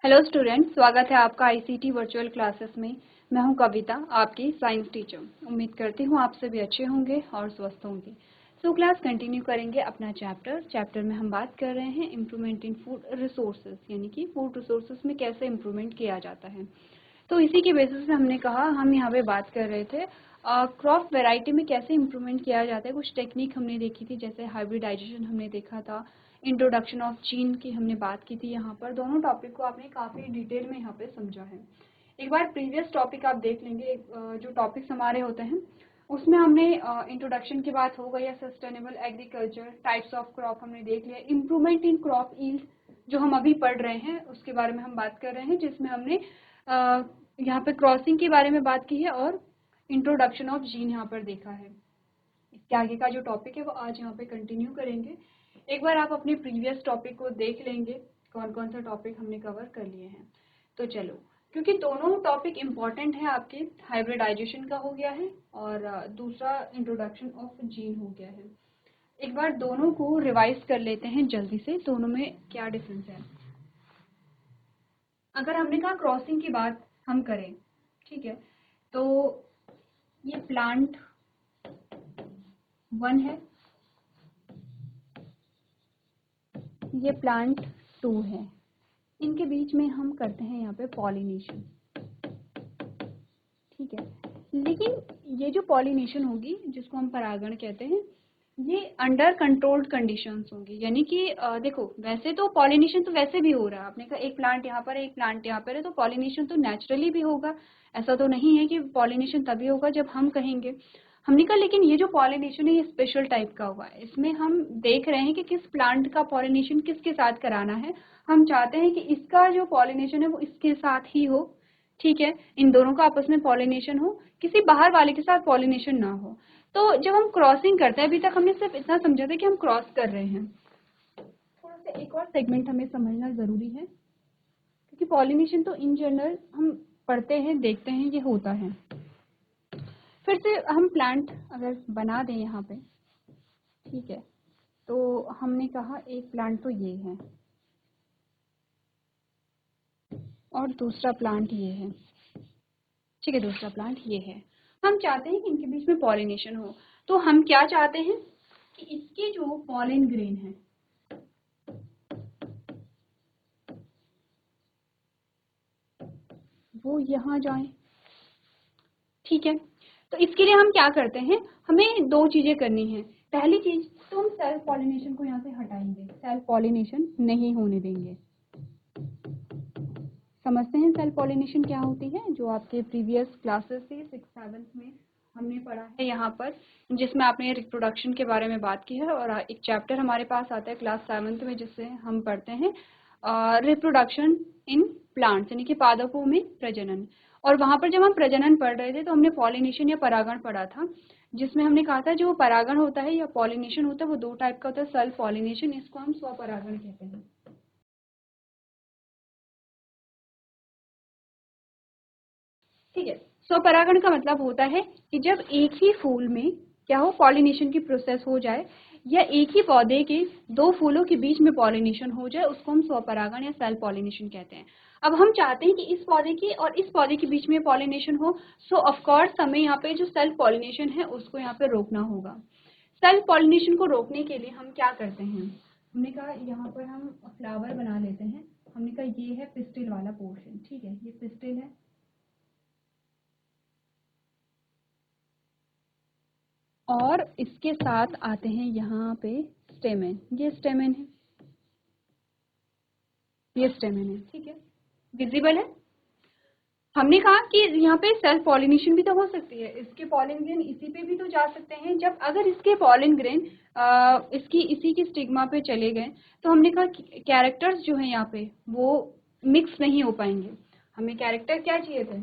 Hello students, स्वागत है आपका आईसीटी वर्चुअल क्लासेस में। मैं हूं कविता, आपकी साइंस टीचर। उम्मीद करती हूं आप सभी अच्छे होंगे और स्वस्थ होंगे। क्लास कंटिन्यू करेंगे अपना चैप्टर में हम बात कर रहे हैं इम्प्रूवमेंट इन फूड रिसोर्सेज, यानी कि फूड रिसोर्सेज में कैसे इम्प्रूवमेंट किया जाता है। तो इसी के बेसिस पे हमने कहा, हम यहाँ पे बात कर रहे थे क्रॉप वेराइटी में कैसे इम्प्रूवमेंट किया जाता है। कुछ टेक्निक हमने देखी थी, जैसे हाइब्रिडाइजेशन हमने देखा था, इंट्रोडक्शन ऑफ जीन की हमने बात की थी। यहाँ पर दोनों टॉपिक को आपने काफ़ी डिटेल में यहाँ पे समझा है। एक बार प्रीवियस टॉपिक आप देख लेंगे, जो टॉपिक्स हमारे होते हैं उसमें हमने इंट्रोडक्शन की बात हो गई है, sustainable agriculture, types of crop हमने देख लिया, इम्प्रूवमेंट इन क्रॉप यील्ड जो हम अभी पढ़ रहे हैं उसके बारे में हम बात कर रहे हैं, जिसमें हमने यहाँ पे क्रॉसिंग के बारे में बात की है और इंट्रोडक्शन ऑफ जीन यहाँ पर देखा है। इसके आगे का जो टॉपिक है वो आज यहाँ पे कंटिन्यू करेंगे। एक बार आप अपने प्रीवियस टॉपिक को देख लेंगे, कौन कौन सा टॉपिक हमने कवर कर लिए हैं। तो चलो, क्योंकि दोनों टॉपिक इम्पॉर्टेंट है आपके, हाइब्रिडाइजेशन का हो गया है और दूसरा इंट्रोडक्शन ऑफ जीन हो गया है। एक बार दोनों को रिवाइज कर लेते हैं जल्दी से, दोनों में क्या डिफरेंस है। अगर हमने कहा क्रॉसिंग की बात हम करें, ठीक है, तो ये प्लांट 1 है, ये प्लांट 2 है, इनके बीच में हम करते हैं यहाँ पे पॉलिनेशन, ठीक है। लेकिन ये जो पॉलिनेशन होगी, जिसको हम परागण कहते हैं, ये अंडर कंट्रोल्ड कंडीशंस होंगी। यानी कि देखो, वैसे तो पॉलिनेशन तो वैसे भी हो रहा है, आपने कहा एक प्लांट यहाँ पर है, एक प्लांट यहाँ पर है, तो पॉलिनेशन तो नेचुरली भी होगा। ऐसा तो नहीं है कि पॉलिनेशन तभी होगा जब हम कहेंगे। हमने कहा लेकिन ये जो पॉलिनेशन है ये स्पेशल टाइप का हुआ है। इसमें हम देख रहे हैं कि किस प्लांट का पॉलिनेशन किसके साथ कराना है। हम चाहते हैं कि इसका जो पॉलिनेशन है वो इसके साथ ही हो, ठीक है, इन दोनों का आपस में पॉलिनेशन हो, किसी बाहर वाले के साथ पॉलिनेशन ना हो। तो जब हम क्रॉसिंग करते हैं, अभी तक हमने सिर्फ इतना समझा था कि हम क्रॉस कर रहे हैं। थोड़ा सा एक और सेगमेंट हमें समझना जरूरी है, क्योंकि पॉलिनेशन तो इन जनरल हम पढ़ते हैं, देखते हैं, ये होता है। फिर से हम प्लांट अगर बना दें यहाँ पे, ठीक है, तो हमने कहा एक प्लांट तो ये है और दूसरा प्लांट ये है, ठीक है, दूसरा प्लांट ये है। हम चाहते हैं कि इनके बीच में पॉलिनेशन हो। तो हम क्या चाहते हैं कि इसके जो पॉलिन ग्रेन है वो यहाँ जाए, ठीक है। तो इसके लिए हम क्या करते हैं, हमें 2 चीजें करनी है। पहली चीज तो हम सेल्फ पॉलिनेशन को यहाँ से हटाएंगे, सेल्फ पॉलिनेशन नहीं होने देंगे। समझते हैं सेल्फ पॉलिनेशन क्या होती है, जो आपके प्रीवियस क्लासेस से 6th-7th में हमने पढ़ा है यहाँ पर, जिसमें आपने रिप्रोडक्शन के बारे में बात की है। और एक चैप्टर हमारे पास आता है क्लास 7th में, जिससे हम पढ़ते हैं रिप्रोडक्शन इन प्लांट्स, यानी कि पादपों में प्रजनन। और वहाँ पर जब हम प्रजनन पढ़ रहे थे तो हमने पॉलिनेशन या परागण पढ़ा था, जिसमें हमने कहा था जो परागण होता है या पॉलिनेशन होता है वो 2 टाइप का होता है। सेल्फ पॉलिनेशन, इसको हम स्वपरागण कहते हैं, ठीक है। स्वपरागण का मतलब होता है कि जब एक ही फूल में क्या हो, पॉलिनेशन की प्रोसेस हो जाए, या एक ही पौधे के 2 फूलों के बीच में पॉलिनेशन हो जाए, उसको हम स्वपरागण या सेल्फ पॉलिनेशन कहते हैं। अब हम चाहते हैं कि इस पौधे की और इस पौधे के बीच में पॉलिनेशन हो, सो ऑफ कोर्स हमें यहाँ पे जो सेल्फ पॉलिनेशन है उसको यहाँ पे रोकना होगा। सेल्फ पॉलिनेशन को रोकने के लिए हम क्या करते हैं, हमने कहा यहाँ पर हम फ्लावर बना लेते हैं। हमने कहा ये है पिस्टिल वाला पोर्शन, ठीक है, ये पिस्टिल है और इसके साथ आते हैं यहाँ पे स्टेमेन, ये स्टेमेन है, ये स्टेमेन है, ठीक है, विजिबल है। हमने कहा कि यहाँ पे सेल्फ पॉलिनेशन भी तो हो सकती है, इसके पॉलिन ग्रेन इसी पे भी तो जा सकते हैं। जब अगर इसके पॉलिन ग्रेन इसकी इसी की स्टिग्मा पे चले गए, तो हमने कहा कैरेक्टर्स जो है यहाँ पे वो मिक्स नहीं हो पाएंगे। हमें कैरेक्टर क्या चाहिए थे,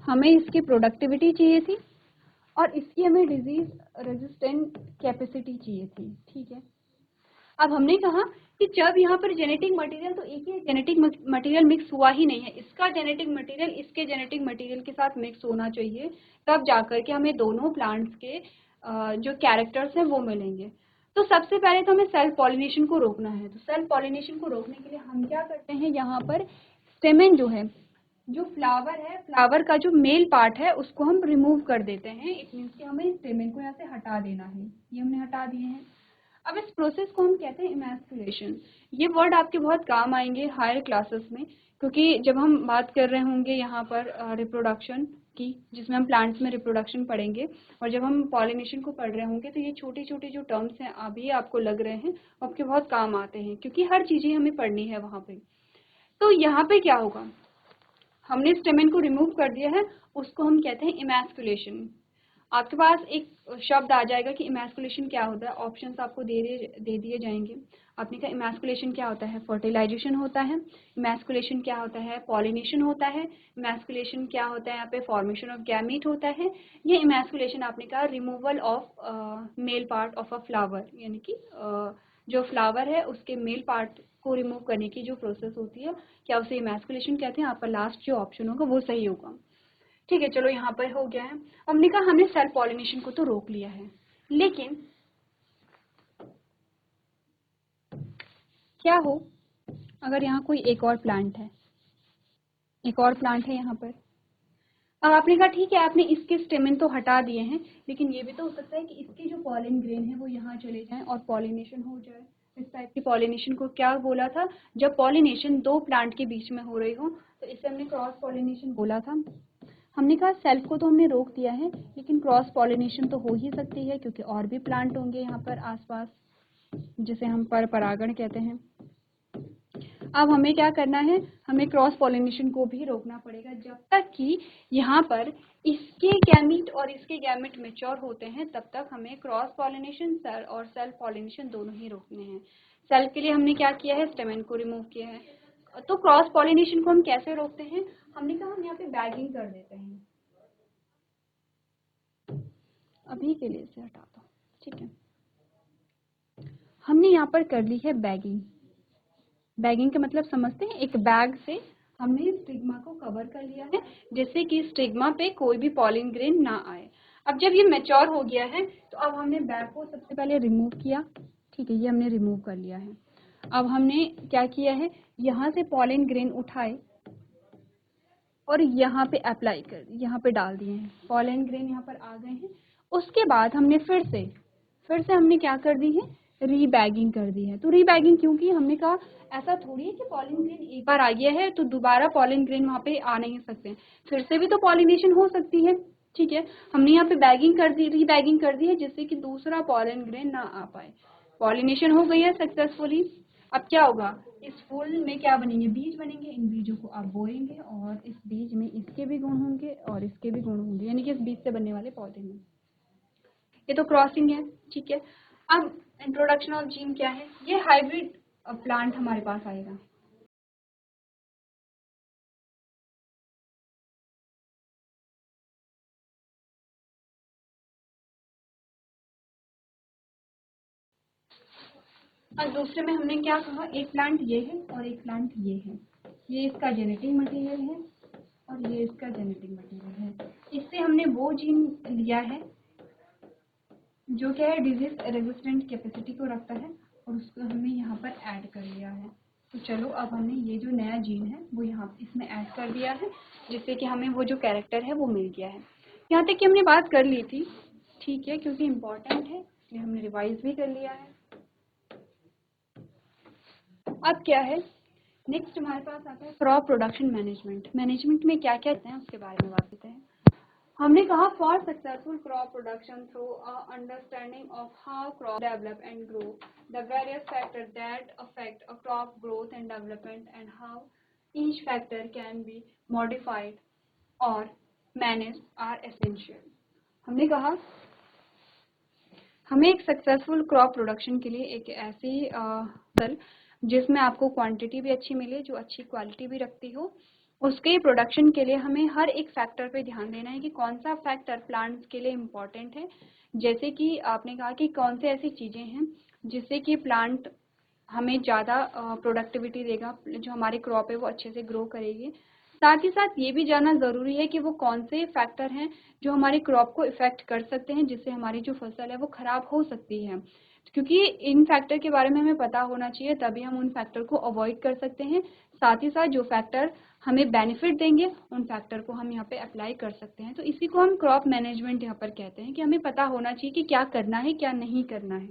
हमें इसकी प्रोडक्टिविटी चाहिए थी और इसकी हमें डिजीज रेजिस्टेंट कैपेसिटी चाहिए थी, ठीक है। अब हमने कहा कि जब यहाँ पर जेनेटिक मटेरियल, तो एक ही जेनेटिक मटेरियल मिक्स हुआ ही नहीं है, इसका जेनेटिक मटेरियल इसके जेनेटिक मटेरियल के साथ मिक्स होना चाहिए, तब जाकर के हमें दोनों प्लांट्स के जो कैरेक्टर्स हैं वो मिलेंगे। तो सबसे पहले तो हमें सेल्फ पॉलिनेशन को रोकना है। तो सेल्फ पॉलिनेशन को रोकने के लिए हम क्या करते हैं, यहाँ पर स्टेमेन जो है, जो फ्लावर है, फ्लावर का जो मेल पार्ट है उसको हम रिमूव कर देते हैं। इट मीन्स कि हमें स्टेमेन को यहाँ से हटा देना है। ये हमने हटा दिए हैं। अब इस प्रोसेस को हम कहते हैं इमैस्कुलेशन। ये वर्ड आपके बहुत काम आएंगे हायर क्लासेस में, क्योंकि जब हम बात कर रहे होंगे यहाँ पर रिप्रोडक्शन की, जिसमें हम प्लांट्स में रिप्रोडक्शन पढ़ेंगे, और जब हम पॉलिनेशन को पढ़ रहे होंगे तो ये छोटे छोटे जो टर्म्स हैं अभी आपको लग रहे हैं, आपके बहुत काम आते हैं, क्योंकि हर चीज़ें हमें पढ़नी है वहाँ पे। तो यहाँ पे क्या होगा, हमने स्टेमेन को रिमूव कर दिया है, उसको हम कहते हैं इमैस्कुलेशन। आपके पास एक शब्द आ जाएगा कि इमैस्कुलेशन क्या होता है, ऑप्शंस आपको दे दिए जाएंगे। आपने कहा इमैस्कुलेशन क्या होता है, फर्टिलाइजेशन होता है। इमैस्कुलेशन क्या होता है, पॉलिनेशन होता है। इमैस्कुलेशन क्या होता है, यहाँ पे फॉर्मेशन ऑफ गैमीट होता है। ये इमैस्कुलेशन आपने कहा removal of male part of a flower, यानी कि जो फ्लावर है उसके मेल पार्ट को रिमूव करने की जो प्रोसेस होती है, क्या उसे इमैस्कुलेशन कहते हैं। आपका लास्ट जो ऑप्शन होगा वो सही होगा। ठीक है, चलो यहाँ पर हो गया है। हमने कहा हमने सेल्फ पॉलिनेशन को तो रोक लिया है, लेकिन क्या हो अगर यहाँ कोई एक और प्लांट है, एक और प्लांट है यहाँ पर। अब आपने कहा ठीक है, आपने इसके स्टेमेन तो हटा दिए हैं, लेकिन ये भी तो हो सकता है कि इसके जो पॉलिन ग्रेन है वो यहाँ चले जाएं और पॉलिनेशन हो जाए। इस टाइप की पॉलिनेशन को क्या बोला था, जब पॉलिनेशन दो प्लांट के बीच में हो रही हो, तो इसे हमने क्रॉस पॉलिनेशन बोला था। हमने कहा सेल्फ को तो हमने रोक दिया है, लेकिन क्रॉस पॉलिनेशन तो हो ही सकती है, क्योंकि और भी प्लांट होंगे यहाँ पर आसपास, जिसे हम पर परागण कहते हैं। अब हमें क्या करना है, हमें क्रॉस पॉलिनेशन को भी रोकना पड़ेगा, जब तक कि यहाँ पर इसके गैमीट और इसके गैमीट मैच्योर होते हैं, तब तक हमें क्रॉस पॉलिनेशन और सेल्फ पॉलिनेशन दोनों ही रोकने हैं। सेल्फ के लिए हमने क्या किया है, स्टेमेन को रिमूव किया है। तो क्रॉस पॉलिनेशन को हम कैसे रोकते हैं, हमने कहा हम यहाँ पे बैगिंग कर देते हैं। अभी के लिए इसे हटा दो, ठीक है। हमने यहाँ पर कर ली है बैगिंग। बैगिंग का मतलब समझते हैं, एक बैग से हमने स्टिग्मा को कवर कर लिया है, जिससे कि स्टिग्मा पे कोई भी पॉलिन ग्रेन ना आए। अब जब ये मैच्योर हो गया है, तो अब हमने बैग को सबसे पहले रिमूव किया, ठीक है, ये हमने रिमूव कर लिया है। अब हमने क्या किया है, यहाँ से पॉलिन ग्रेन उठाए और यहाँ पे अप्लाई कर, यहाँ पे डाल दिए हैं। पॉलिन ग्रेन यहाँ पर आ गए हैं। उसके बाद हमने फिर से हमने क्या कर दी है, रीबैगिंग कर दी है। तो रीबैगिंग क्योंकि हमने कहा ऐसा थोड़ी है कि पॉलिन ग्रेन एक बार आ गया है तो दोबारा पॉलिन ग्रेन वहाँ पे आ नहीं सकते, फिर से भी तो पॉलिनेशन हो सकती है। ठीक है, हमने यहाँ पे बैगिंग कर दी, रीबैगिंग कर दी है, जिससे कि दूसरा पॉलिन ग्रेन ना आ पाए। पॉलिनेशन हो गई है सक्सेसफुली। अब क्या होगा, इस फूल में क्या बनेंगे, बीज बनेंगे। इन बीजों को आप बोएंगे और इस बीज में इसके भी गुण होंगे और इसके भी गुण होंगे, यानी कि इस बीज से बनने वाले पौधे में। ये तो क्रॉसिंग है, ठीक है। अब इंट्रोडक्शन ऑफ जीन क्या है, ये हाइब्रिड प्लांट हमारे पास आएगा। और दूसरे में हमने क्या कहा, एक प्लांट ये है और एक प्लांट ये है। ये इसका जेनेटिक मटेरियल है और ये इसका जेनेटिक मटेरियल है। इससे हमने वो जीन लिया है जो क्या है, डिजीज रेजिस्टेंट कैपेसिटी को रखता है, और उसको हमने यहाँ पर ऐड कर लिया है। तो चलो, अब हमने ये जो नया जीन है वो यहाँ इसमें ऐड कर दिया है, जिससे कि हमें वो जो कैरेक्टर है वो मिल गया है। यहाँ तक कि हमने बात कर ली थी, ठीक है, क्योंकि इम्पोर्टेंट है इसलिए हमने रिवाइज भी कर लिया है। अब क्या है, नेक्स्ट हमारे पास आता है क्रॉप प्रोडक्शन मैनेजमेंट। मैनेजमेंट में क्या क्या होता है उसके बारे में बात करते हैं। हमने कहा for successful crop production through understanding of how crop develop and grow, the various factor that affect a crop growth and development and how each factor can be modified और मैनेज आर एसेंशियल। हमने कहा हमें एक successful crop production के लिए एक ऐसी फसल जिसमें आपको क्वांटिटी भी अच्छी मिले, जो अच्छी क्वालिटी भी रखती हो, उसके प्रोडक्शन के लिए हमें हर एक फैक्टर पे ध्यान देना है कि कौन सा फैक्टर प्लांट्स के लिए इम्पोर्टेंट है। जैसे कि आपने कहा कि कौन से ऐसी चीज़ें हैं जिससे कि प्लांट हमें ज़्यादा प्रोडक्टिविटी देगा, जो हमारी क्रॉप है वो अच्छे से ग्रो करेगी। साथ ही साथ ये भी जानना ज़रूरी है कि वो कौन से फैक्टर हैं जो हमारी क्रॉप को इफ़ेक्ट कर सकते हैं, जिससे हमारी जो फसल है वो ख़राब हो सकती है। क्योंकि इन फैक्टर के बारे में हमें पता होना चाहिए, तभी हम उन फैक्टर को अवॉइड कर सकते हैं। साथ ही साथ जो फैक्टर हमें बेनिफिट देंगे उन फैक्टर को हम यहाँ पे अप्लाई कर सकते हैं। तो इसी को हम क्रॉप मैनेजमेंट यहाँ पर कहते हैं कि हमें पता होना चाहिए कि क्या करना है क्या नहीं करना है।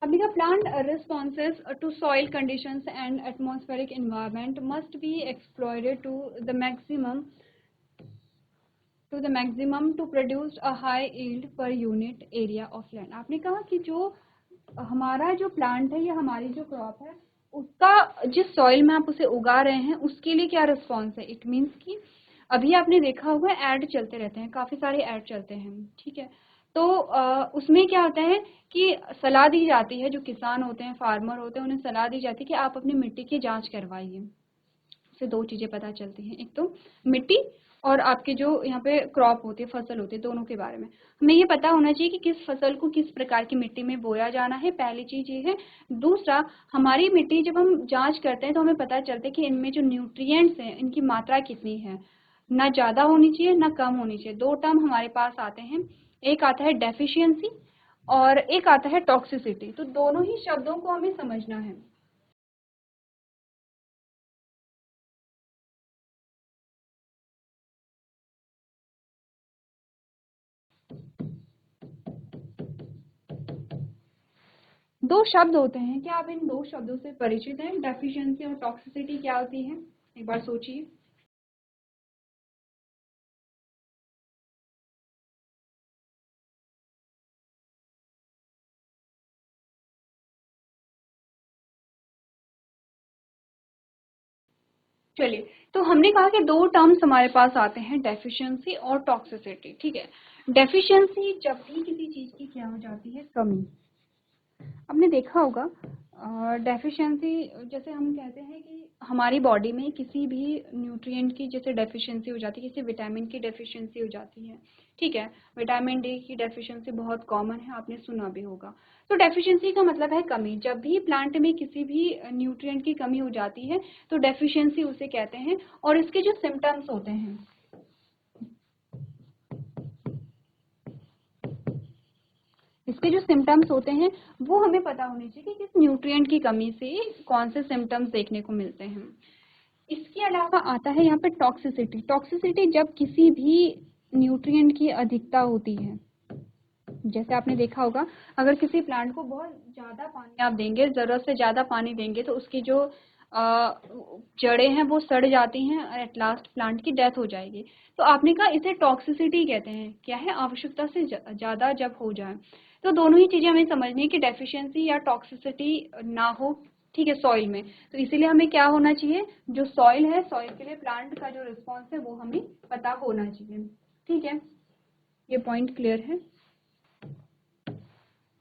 अभी का plant responses to soil conditions and atmospheric environment must be exploited to the maximum to produce a high yield per unit area of land। आपने कहा कि जो हमारा जो प्लांट है या हमारी जो क्रॉप है उसका जिस सॉइल में आप उसे उगा रहे हैं उसके लिए क्या रिस्पॉन्स है। इट मीन्स कि अभी आपने देखा होगा ऐड चलते रहते हैं, काफ़ी सारे ऐड चलते हैं, ठीक है। तो उसमें क्या होता है कि सलाह दी जाती है, जो किसान होते हैं, फार्मर होते हैं, उन्हें सलाह दी जाती है कि आप अपनी मिट्टी की जांच करवाइए। उससे दो चीज़ें पता चलती हैं, एक तो मिट्टी और आपके जो यहाँ पे क्रॉप होती है, फसल होती है, दोनों के बारे में हमें ये पता होना चाहिए कि किस फसल को किस प्रकार की मिट्टी में बोया जाना है। पहली चीज़ ये है। दूसरा, हमारी मिट्टी जब हम जांच करते हैं तो हमें पता चलता है कि इनमें जो न्यूट्रिएंट्स हैं इनकी मात्रा कितनी है। ना ज़्यादा होनी चाहिए ना कम होनी चाहिए। दो टर्म हमारे पास आते हैं, एक आता है डेफिशिएंसी और एक आता है टॉक्सिसिटी। तो दोनों ही शब्दों को हमें समझना है। दो शब्द होते हैं, क्या आप इन दो शब्दों से परिचित हैं? डेफिशिएंसी और टॉक्सिसिटी क्या होती है, एक बार सोचिए। चलिए, तो हमने कहा कि दो टर्म्स हमारे पास आते हैं, डेफिशिएंसी और टॉक्सिसिटी, ठीक है। डेफिशिएंसी जब भी किसी चीज़ की क्या हो जाती है, कमी। आपने देखा होगा डेफिशिएंसी, जैसे हम कहते हैं कि हमारी बॉडी में किसी भी न्यूट्रिएंट की जैसे डेफिशिएंसी हो जाती है, किसी विटामिन की डेफिशिएंसी हो जाती है, ठीक है। विटामिन डी की डेफिशिएंसी बहुत कॉमन है, आपने सुना भी होगा। तो डेफिशिएंसी का मतलब है कमी। जब भी प्लांट में किसी भी न्यूट्रिएंट की कमी हो जाती है तो डेफिशिएंसी उसे कहते हैं। और इसके जो सिम्टम्स होते हैं, इसके जो सिम्टम्स होते हैं वो हमें पता होने चाहिए कि किस न्यूट्रिएंट की कमी से कौन से सिम्टम्स देखने को मिलते हैं। इसके अलावा आता है यहाँ पे टॉक्सिसिटी। टॉक्सिसिटी जब किसी भी न्यूट्रिएंट की अधिकता होती है, जैसे आपने देखा होगा अगर किसी प्लांट को बहुत ज़्यादा पानी आप देंगे, ज़रूरत से ज़्यादा पानी देंगे तो उसकी जो जड़ें हैं वो सड़ जाती हैं और एट लास्ट प्लांट की डेथ हो जाएगी। तो आपने कहा इसे टॉक्सिसिटी कहते हैं। क्या है? आवश्यकता से ज़्यादा जब हो जाए। तो दोनों ही चीज़ें हमें समझनी है कि डेफिशिएंसी या टॉक्सिसिटी ना हो, ठीक है, सॉइल में। तो इसीलिए हमें क्या होना चाहिए, जो सॉइल है, सॉइल के लिए प्लांट का जो रिस्पॉन्स है वो हमें पता होना चाहिए, ठीक है। ये पॉइंट क्लियर है।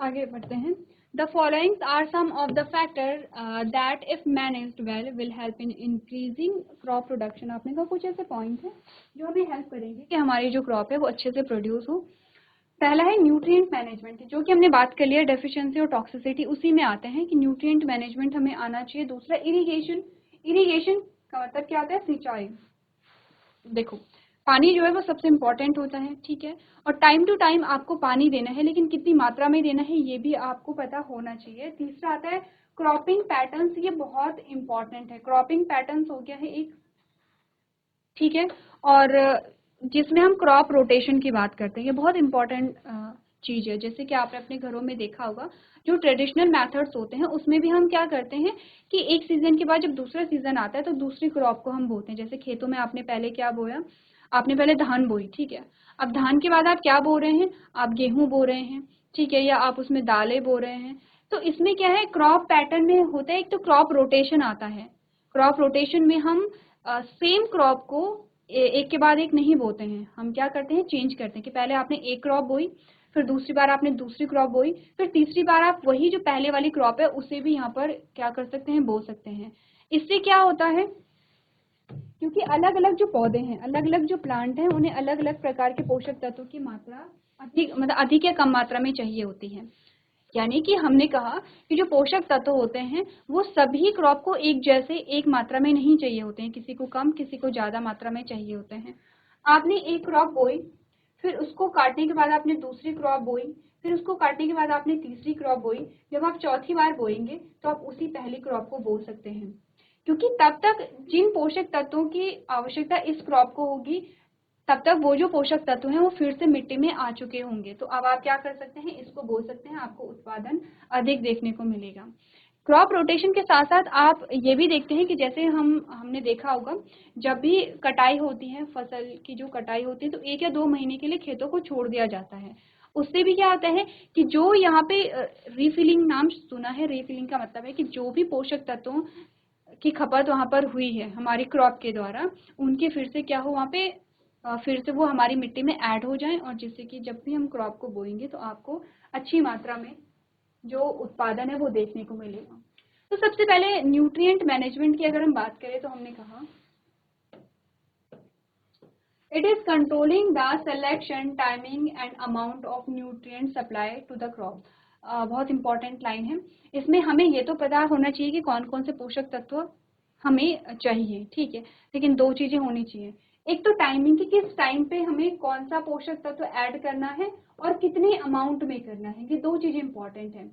आगे बढ़ते हैं। The following are some of the factors that if managed well will help in increasing crop production। आपने कहा कुछ ऐसे पॉइंट हैं जो हमें हेल्प करेंगे कि हमारी जो क्रॉप है वो अच्छे से प्रोड्यूस हो। पहला है न्यूट्रिएंट मैनेजमेंट, जो कि हमने बात कर लिया। डेफिशिएंसी और टॉक्सिसिटी उसी में आते हैं कि न्यूट्रिएंट मैनेजमेंट हमें आना चाहिए। दूसरा इरिगेशन। इरिगेशन का मतलब क्या होता है? सिंचाई। देखो, पानी जो है वो सबसे इम्पोर्टेंट होता है, ठीक है। और टाइम टू टाइम आपको पानी देना है, लेकिन कितनी मात्रा में देना है ये भी आपको पता होना चाहिए। तीसरा आता है क्रॉपिंग पैटर्न्स। ये बहुत इंपॉर्टेंट है। क्रॉपिंग पैटर्न्स हो गया है एक, ठीक है। और जिसमें हम क्रॉप रोटेशन की बात करते हैं, ये बहुत इंपॉर्टेंट चीज़ है। जैसे कि आपने अपने घरों में देखा होगा, जो ट्रेडिशनल मेथड्स होते हैं उसमें भी हम क्या करते हैं कि एक सीजन के बाद जब दूसरा सीजन आता है तो दूसरी क्रॉप को हम बोते हैं। जैसे खेतों में आपने पहले क्या बोया, आपने पहले धान बोई, ठीक है। अब धान के बाद आप क्या बो रहे हैं, आप गेहूं बो रहे हैं, ठीक है, या आप उसमें दालें बो रहे हैं। तो इसमें क्या है, क्रॉप पैटर्न में होता है एक तो क्रॉप रोटेशन आता है। क्रॉप रोटेशन में हम सेम क्रॉप को एक के बाद एक नहीं बोते हैं। हम क्या करते हैं, चेंज करते हैं कि पहले आपने एक क्रॉप बोई, फिर दूसरी बार आपने दूसरी क्रॉप बोई, फिर तीसरी बार आप वही जो पहले वाली क्रॉप है उसे भी यहाँ पर क्या कर सकते हैं, बो सकते हैं। इससे क्या होता है, क्योंकि अलग अलग जो पौधे हैं, अलग अलग जो प्लांट हैं, उन्हें अलग अलग प्रकार के पोषक तत्वों की मात्रा अधिक, मतलब अधिक या कम मात्रा में चाहिए होती है। यानी कि हमने कहा कि जो पोषक तत्व होते हैं वो सभी क्रॉप को एक जैसे एक मात्रा में नहीं चाहिए होते हैं, किसी को कम किसी को ज़्यादा मात्रा में चाहिए होते हैं। आपने एक क्रॉप बोई, फिर उसको काटने के बाद आपने दूसरी क्रॉप बोई, फिर उसको काटने के बाद आपने तीसरी क्रॉप बोई, जब आप चौथी बार बोएंगे तो आप उसी पहली क्रॉप को बो सकते हैं, क्योंकि तब तक जिन पोषक तत्वों की आवश्यकता इस क्रॉप को होगी, तब तक वो जो पोषक तत्व हैं वो फिर से मिट्टी में आ चुके होंगे। तो अब आप क्या कर सकते हैं, इसको बो सकते हैं, आपको उत्पादन अधिक देखने को मिलेगा। क्रॉप रोटेशन के साथ साथ आप ये भी देखते हैं कि जैसे हमने देखा होगा, जब भी कटाई होती है, फसल की जो कटाई होती है, तो 1 या 2 महीने के लिए खेतों को छोड़ दिया जाता है। उससे भी क्या होता है कि जो यहाँ पे रीफिलिंग नाम सुना है, रीफिलिंग का मतलब है कि जो भी पोषक तत्वों की खपत वहाँ पर हुई है हमारी क्रॉप के द्वारा, उनके फिर से क्या हो वहाँ पे फिर से वो हमारी मिट्टी में ऐड हो जाएं, और जिससे कि जब भी हम क्रॉप को बोएंगे तो आपको अच्छी मात्रा में जो उत्पादन है वो देखने को मिलेगा। तो सबसे पहले न्यूट्रिएंट मैनेजमेंट की अगर हम बात करें तो हमने कहा it is controlling the selection, timing and amount of nutrient supply to the crop. बहुत इंपॉर्टेंट लाइन है। इसमें हमें ये तो पता होना चाहिए कि कौन कौन से पोषक तत्व हमें चाहिए, ठीक है, लेकिन दो चीजें होनी चाहिए। एक तो टाइमिंग की, किस टाइम पे हमें कौन सा पोषक तत्व ऐड करना है और कितने अमाउंट में करना है, ये दो चीजें इंपॉर्टेंट है।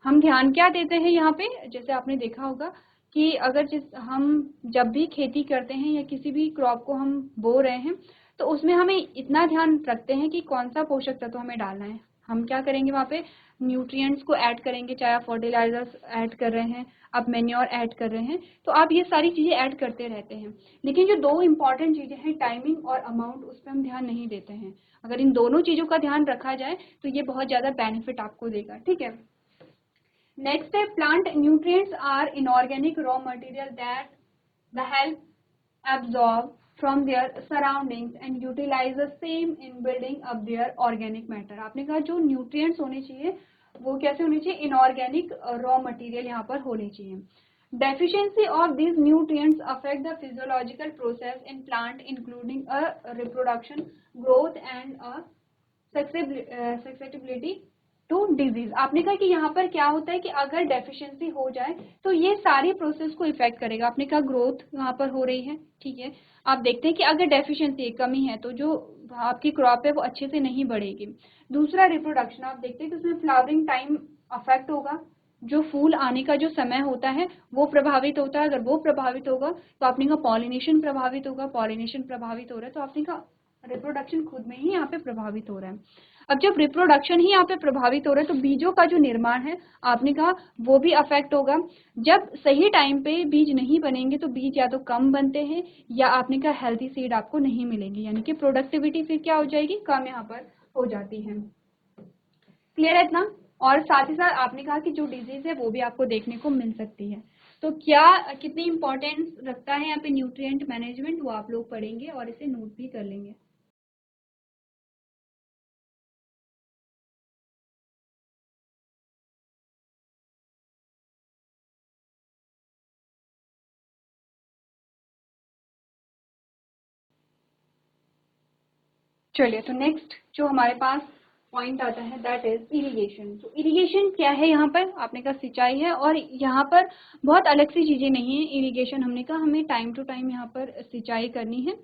हम ध्यान क्या देते हैं यहाँ पे, जैसे आपने देखा होगा कि अगर हम जब भी खेती करते हैं या किसी भी क्रॉप को हम बो रहे हैं, तो उसमें हमें इतना ध्यान रखते हैं कि कौन सा पोषक तत्व हमें डालना है। हम क्या करेंगे वहाँ पे, न्यूट्रिएंट्स को ऐड करेंगे, चाहे आप फर्टिलाइजर्स ऐड कर रहे हैं, आप मैन्योर ऐड कर रहे हैं, तो आप ये सारी चीज़ें ऐड करते रहते हैं। लेकिन जो दो इंपॉर्टेंट चीज़ें हैं, टाइमिंग और अमाउंट, उस पर हम ध्यान नहीं देते हैं। अगर इन दोनों चीज़ों का ध्यान रखा जाए तो ये बहुत ज़्यादा बेनिफिट आपको देगा, ठीक है। Next है, plant nutrients are inorganic raw material that the help absorb from their surroundings and utilize the same in building up their organic matter। आपने कहा जो nutrients होने चाहिए वो कैसे होने चाहिए, inorganic raw material यहाँ पर होने चाहिए। Deficiency of these nutrients affect the physiological process in plant including a reproduction, growth and a susceptibility to disease. आपने कहा कि यहाँ पर क्या होता है कि अगर डेफिशिएंसी हो जाए तो ये सारी प्रोसेस को इफेक्ट करेगा। आपने कहा ग्रोथ यहाँ पर हो रही है, ठीक है, आप देखते हैं कि अगर डेफिशिएंसी कमी है तो जो आपकी क्रॉप है वो अच्छे से नहीं बढ़ेगी। दूसरा रिप्रोडक्शन, आप देखते हैं कि उसमें फ्लावरिंग टाइम अफेक्ट होगा, जो फूल आने का जो समय होता है वो प्रभावित होता है। अगर वो प्रभावित होगा तो आपने कहा पॉलिनेशन प्रभावित होगा, पॉलिनेशन प्रभावित हो रहा है तो आपने कहा रिप्रोडक्शन खुद में ही यहाँ पे प्रभावित हो रहा है। अब जब रिप्रोडक्शन ही यहाँ पे प्रभावित हो रहा है तो बीजों का जो निर्माण है आपने कहा वो भी अफेक्ट होगा। जब सही टाइम पे बीज नहीं बनेंगे तो बीज या तो कम बनते हैं या आपने कहा हेल्थी सीड आपको नहीं मिलेंगे, यानी कि प्रोडक्टिविटी फिर क्या हो जाएगी, कम यहाँ पर हो जाती है। क्लियर है इतना। और साथ ही साथ आपने कहा कि जो डिजीज है वो भी आपको देखने को मिल सकती है। तो क्या कितनी इंपॉर्टेंस रखता है यहाँ पे न्यूट्रिएंट मैनेजमेंट, वो आप लोग पढ़ेंगे और इसे नोट भी कर लेंगे। चलिए, तो नेक्स्ट जो हमारे पास पॉइंट आता है दैट इज इरिगेशन। तो इरिगेशन क्या है, यहाँ पर आपने कहा सिंचाई है, और यहाँ पर बहुत अलग सी चीजें नहीं है। इरिगेशन हमने कहा हमें टाइम टू टाइम यहाँ पर सिंचाई करनी है।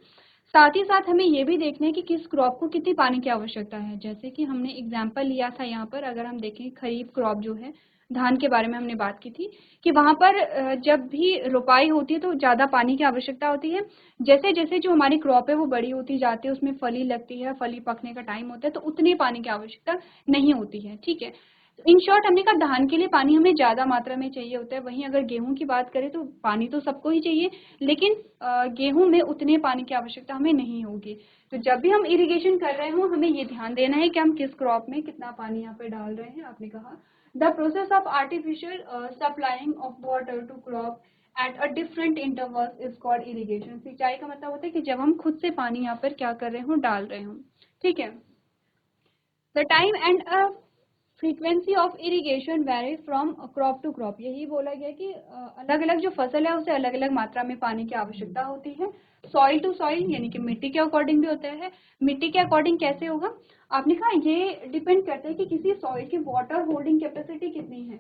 साथ ही साथ हमें ये भी देखना है कि किस क्रॉप को कितनी पानी की आवश्यकता है। जैसे कि हमने एग्जाम्पल लिया था यहाँ पर, अगर हम देखें खरीफ क्रॉप जो है, धान के बारे में हमने बात की थी कि वहाँ पर जब भी रोपाई होती है तो ज़्यादा पानी की आवश्यकता होती है। जैसे जैसे जो हमारी क्रॉप है वो बड़ी होती जाती है, उसमें फली लगती है, फली पकने का टाइम होता है, तो उतनी पानी की आवश्यकता नहीं होती है, ठीक है। इन शॉर्ट हमने कहा धान के लिए पानी हमें ज़्यादा मात्रा में चाहिए होता है। वहीं अगर गेहूं की बात करें तो पानी तो सबको ही चाहिए, लेकिन गेहूं में उतने पानी की आवश्यकता हमें नहीं होगी। तो जब भी हम इरिगेशन कर रहे हो हमें ये ध्यान देना है कि हम किस क्रॉप में कितना पानी यहाँ पे डाल रहे हैं। आपने कहा the process of artificial supplying of water to crop at a different intervals is called irrigation. सिंचाई का मतलब होता है कि जब हम खुद से पानी यहाँ पर क्या कर रहे हो, डाल रहे हो, ठीक है। The time and a frequency of irrigation vary from crop to crop. यही बोला गया कि अलग अलग जो फसल है उसे अलग अलग मात्रा में पानी की आवश्यकता होती है। सॉइल टू सॉइल यानी कि मिट्टी के अकॉर्डिंग भी होता है। मिट्टी के अकॉर्डिंग कैसे होगा, आपने कहा ये डिपेंड करता है कि किसी सॉइल की वाटर होल्डिंग कैपेसिटी कितनी है,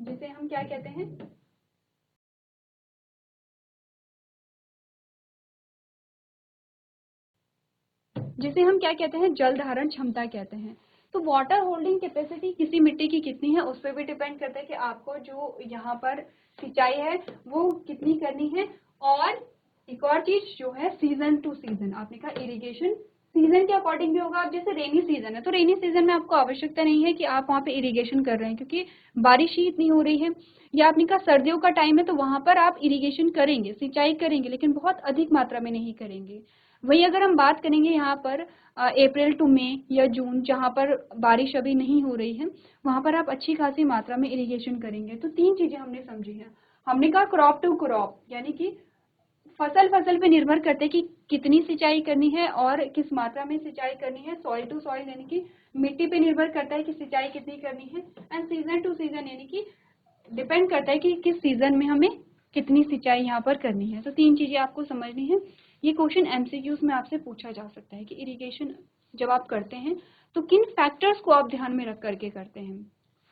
जिसे हम क्या कहते हैं, जिसे हम क्या कहते हैं, जल धारण क्षमता कहते हैं। तो वाटर होल्डिंग कैपेसिटी किसी मिट्टी की कितनी है उस पर भी डिपेंड करता है कि आपको जो यहाँ पर सिंचाई है वो कितनी करनी है। और एक और चीज जो है सीजन टू सीजन, आपने कहा इरिगेशन सीजन के अकॉर्डिंग भी होगा। आप जैसे रेनी सीजन है तो रेनी सीजन में आपको आवश्यकता नहीं है कि आप वहाँ पे इरिगेशन कर रहे हैं क्योंकि बारिश ही इतनी हो रही है। या आपने कहा सर्दियों का टाइम है तो वहाँ पर आप इरिगेशन करेंगे, सिंचाई करेंगे, लेकिन बहुत अधिक मात्रा में नहीं करेंगे। वही अगर हम बात करेंगे यहाँ पर अप्रैल टू मई या जून, जहाँ पर बारिश अभी नहीं हो रही है, वहाँ पर आप अच्छी खासी मात्रा में इरिगेशन करेंगे। तो 3 चीजें हमने समझी हैं। हमने कहा क्रॉप टू क्रॉप, यानी कि फसल पे निर्भर करते हैं कि कितनी सिंचाई करनी है और किस मात्रा में सिंचाई करनी है। सॉइल टू सॉइल यानी कि मिट्टी पे निर्भर करता है कि सिंचाई कितनी करनी है। एंड सीजन टू सीजन यानी कि डिपेंड करता है कि किस सीजन में हमें कितनी सिंचाई यहाँ पर करनी है। तो 3 चीजें आपको समझनी है। ये क्वेश्चन एमसीक्यूज में आपसे पूछा जा सकता है कि इरिगेशन जब आप करते हैं तो किन फैक्टर्स को आप ध्यान में रख करके करते हैं।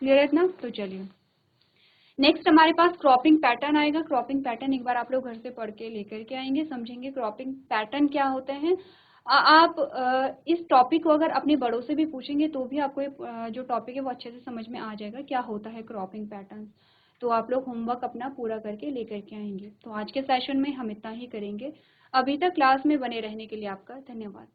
क्लियर है इतना? तो चलिए नेक्स्ट हमारे पास क्रॉपिंग पैटर्न आएगा। क्रॉपिंग पैटर्न एक बार आप लोग घर से पढ़ के लेकर के आएंगे, समझेंगे क्रॉपिंग पैटर्न क्या होते हैं। आप इस टॉपिक को अगर अपने बड़ों से भी पूछेंगे तो भी आपको जो टॉपिक है वो अच्छे से समझ में आ जाएगा क्या होता है क्रॉपिंग पैटर्न। तो आप लोग होमवर्क अपना पूरा करके लेकर के आएंगे। तो आज के सेशन में हम इतना ही करेंगे। अभी तक क्लास में बने रहने के लिए आपका धन्यवाद।